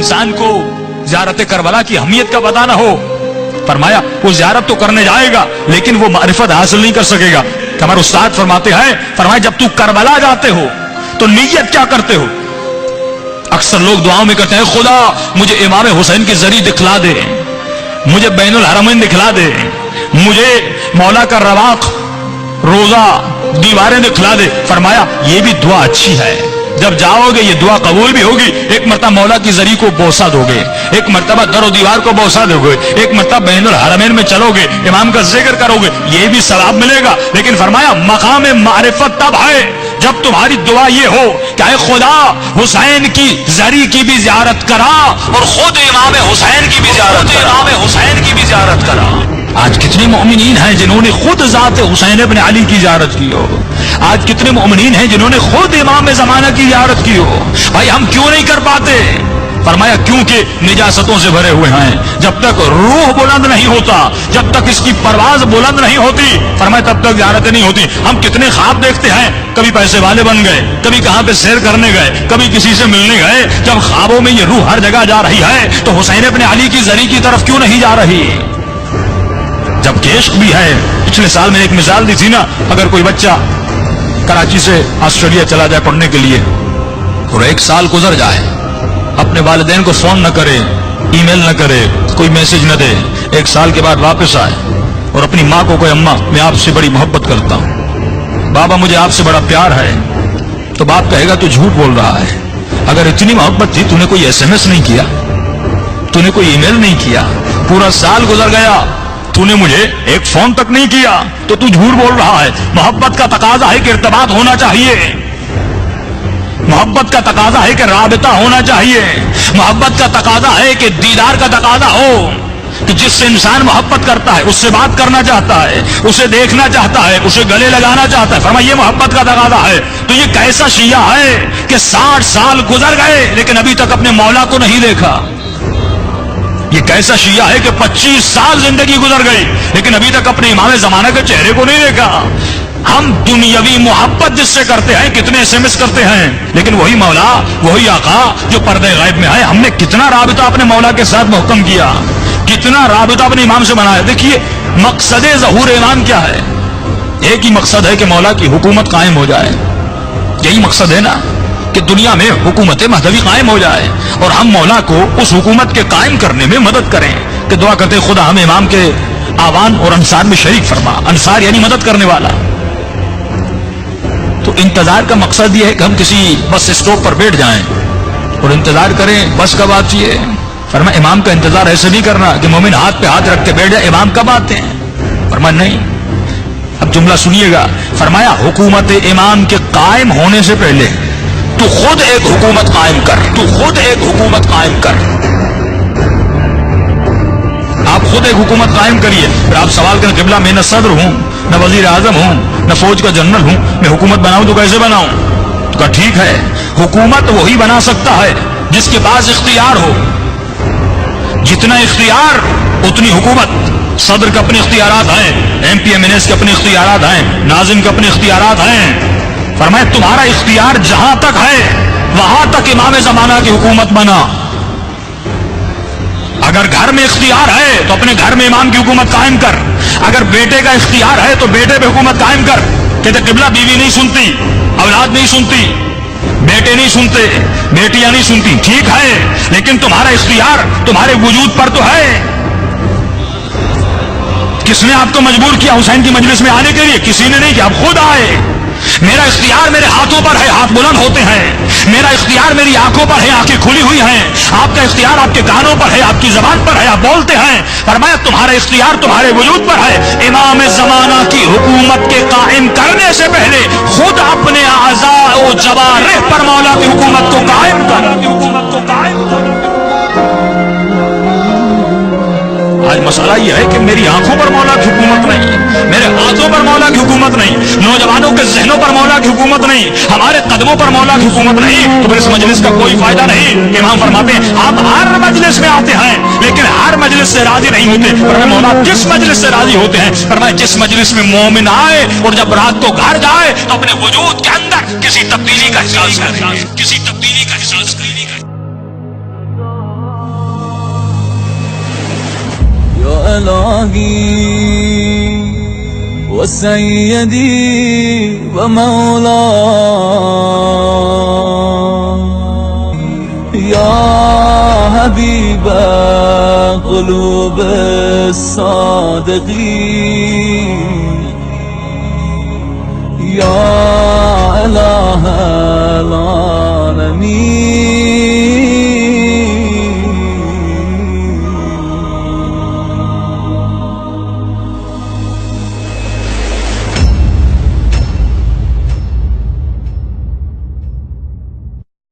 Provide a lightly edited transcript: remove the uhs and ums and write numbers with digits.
इंसान को ज़ियारत करबला की अहमियत का पता ना हो, फरमाया वो ज़ियारत तो करने जाएगा लेकिन वो मारिफत हासिल नहीं कर सकेगा। हमारे उस्ताद फरमाते हैं, फरमाया जब तू करबला जाते हो तो नीयत क्या करते हो? अक्सर लोग दुआओं में कहते हैं, खुदा मुझे इमाम हुसैन की जरी दिखला दे, मुझे बैनुल हरमैन दिखला दे, मुझे मौला का रवाक रोजा दीवारें दिखला दे। फरमाया ये भी दुआ अच्छी है, जब जाओगे ये दुआ कबूल भी होगी। एक मरतबा मौला की जरी को बोसा दोगे, एक मरतबा दरो दीवार को बोसा दोगे, एक मरतबा बैनुल हरमैन में चलोगे, इमाम का जिक्र करोगे, ये भी सवाब मिलेगा। लेकिन फरमाया मकाम मारिफत तब है जब तुम्हारी दुआ ये हो कि ऐ खुदा हुसैन की जरी की भी ज़ियारत करा और खुद इमाम हुसैन की भी ज़ियारत करा। आज कितने मोमिनीन हैं जिन्होंने खुद ज़ात हुसैन इब्न अली की ज़ियारत की हो। आज कितने मोमिनीन हैं जिन्होंने खुद इमाम ज़माना की ज़ियारत की हो। भाई हम क्यों नहीं कर पाते? फरमाया क्योंकि निजासतों से भरे हुए हैं। जब तक रूह बुलंद नहीं होता, जब तक इसकी परवाज बुलंद नहीं होती, फरमाया तब तक ज़ियारतें नहीं होती। हम कितने ख्वाब देखते हैं, कभी पैसे वाले बन गए, कभी कहां पे सैर करने गए, कभी किसी से मिलने गए। जब ख्वाबों में ये रूह हर जगह जा रही है तो हुसैन इब्न अली की जरी की तरफ क्यों नहीं जा रही? जब इश्क भी है। पिछले साल मैंने एक मिसाल दी थी ना, अगर कोई बच्चा कराची से ऑस्ट्रेलिया चला जाए पढ़ने के लिए और एक साल गुजर जाए, अपने वालिदैन को फोन न करे, ईमेल न करे, कोई मैसेज न दे, एक साल के बाद वापस आए और अपनी माँ को कोई अम्मा मैं आपसे बड़ी मोहब्बत करता हूँ, बाबा मुझे आपसे बड़ा प्यार है, तो बाप कहेगा तू झूठ बोल रहा है। अगर इतनी मोहब्बत थी तूने कोई SMS नहीं किया, तूने कोई ईमेल नहीं किया, पूरा साल गुजर गया, तूने मुझे एक फोन तक नहीं किया, तो तू झूठ बोल रहा है। मोहब्बत का तकाजा है कि इर्तिबात होना चाहिए, मोहब्बत का तकाजा है कि राबिता होना चाहिए, मोहब्बत का तकाजा है कि दीदार का तकाजा हो कि जिससे इंसान मोहब्बत करता है उससे बात करना चाहता है, उसे देखना चाहता है, उसे गले लगाना चाहता है। फरमाइए मोहब्बत का तकाजा है। तो ये कैसा शिया है कि 60 साल गुजर गए लेकिन अभी तक अपने मौला को नहीं देखा। ये कैसा शिया है कि 25 साल जिंदगी गुजर गई लेकिन अभी तक अपने इमाम ज़माना के चेहरे को नहीं देखा। हम दुनियावी मोहब्बत जिससे करते हैं, कितने SMS करते हैं, लेकिन वही मौला, वही आका जो पर्दे गैब में है, हमने कितना राबिता अपने मौला के साथ मुहक्कम किया, कितना राबिता अपने इमाम से बनाया। देखिए मकसद ज़हूर इमाम क्या है? एक ही मकसद है कि मौला की हुकूमत कायम हो जाए। यही मकसद है ना कि दुनिया में हुकूमत महदवी कायम हो जाए और हम मौला को उस हुकूमत के कायम करने में मदद करें। कि दुआ करते खुदा हमें इमाम के आवान और अंसार में शरीक फरमा। अंसार यानी मदद करने वाला। तो इंतजार का मकसद यह है कि हम किसी बस स्टॉप पर बैठ जाएं और इंतजार करें बस कब आती है। फरमा इमाम का इंतजार ऐसे नहीं करना कि मोमिन हाथ पे हाथ रख के बैठ जाए, इमाम कब आते हैं। फरमा नहीं, अब जुमला सुनिएगा। फरमाया हुकूमत इमाम के कायम होने से पहले तू खुद एक हुकूमत कायम कर, तू खुद एक हुकूमत कायम कर। आप खुद एक हुकूमत कायम करिए। फिर आप सवाल करें किबला मैं न सदर हूं, न वजीर आजम हूं, न फौज का जनरल हूं, मैं हुकूमत बनाऊं तो कैसे बनाऊं? तो कहा ठीक है, हुकूमत वही बना सकता है जिसके पास इख्तियार हो। जितना इख्तियार उतनी हुकूमत। सदर के अपने इख्तियारात हैं, MP MNS के अपने इख्तियारात हैं, नाज़िम के अपने इख्तियारात हैं। फरमाया तुम्हारा इख्तियार जहां तक है वहां तक इमाम ज़माना की हुकूमत बना। अगर घर में इख्तियार है तो अपने घर में इमाम की हुकूमत कायम कर। अगर बेटे का इख्तियार है तो बेटे पे हुकूमत कायम कर। कहते किबला बीवी नहीं सुनती, औलाद नहीं सुनती, बेटे नहीं सुनते, बेटियां नहीं सुनती, ठीक है, लेकिन तुम्हारा इख्तियार तुम्हारे वजूद पर तो है। किसने आपको मजबूर किया हुसैन की मजलिस में आने के लिए? किसी ने नहीं किया, आप खुद आए। मेरा इख्तियार मेरे हाथों पर है, हाथ बुलंद होते हैं। मेरा इख्तियार मेरी आंखों पर है, आंखें खुली हुई हैं। आपका इख्तियार आपके कानों पर है, आपकी जबान पर है, आप बोलते हैं। फरमाया तुम्हारा इख्तियार तुम्हारे वजूद पर है। इमाम ज़माना की हुकूमत के कायम करने से पहले खुद अपने आज़ा और जवारिह पर मौला की हुकूमत को कायम कर। आज मसला यह है कि मेरी आंखों पर मौला की हुकूमत नहीं, मेरे हाथों पर मौला की हुकूमत नहीं, नौजवानों के जहनों पर मौला की हुकूमत नहीं, हमारे कदमों पर मौला की हुकूमत नहीं, तो फिर इस मजलिस का कोई फायदा नहीं। इमाम फरमाते हैं आप हर मजलिस में आते हैं लेकिन हर मजलिस से राजी नहीं होते। पर मौला किस मजलिस से राजी होते हैं? फरमाया जिस मजलिस में मोमिन आए और जब रात को घर जाए तो अपने वजूद के अंदर किसी तब्दीली का एहसास करे, किसी तब्दीली का एहसास करे। إلهي وسيدي ومولاي يا حبيب قلوب الصادقين يا إله العالمين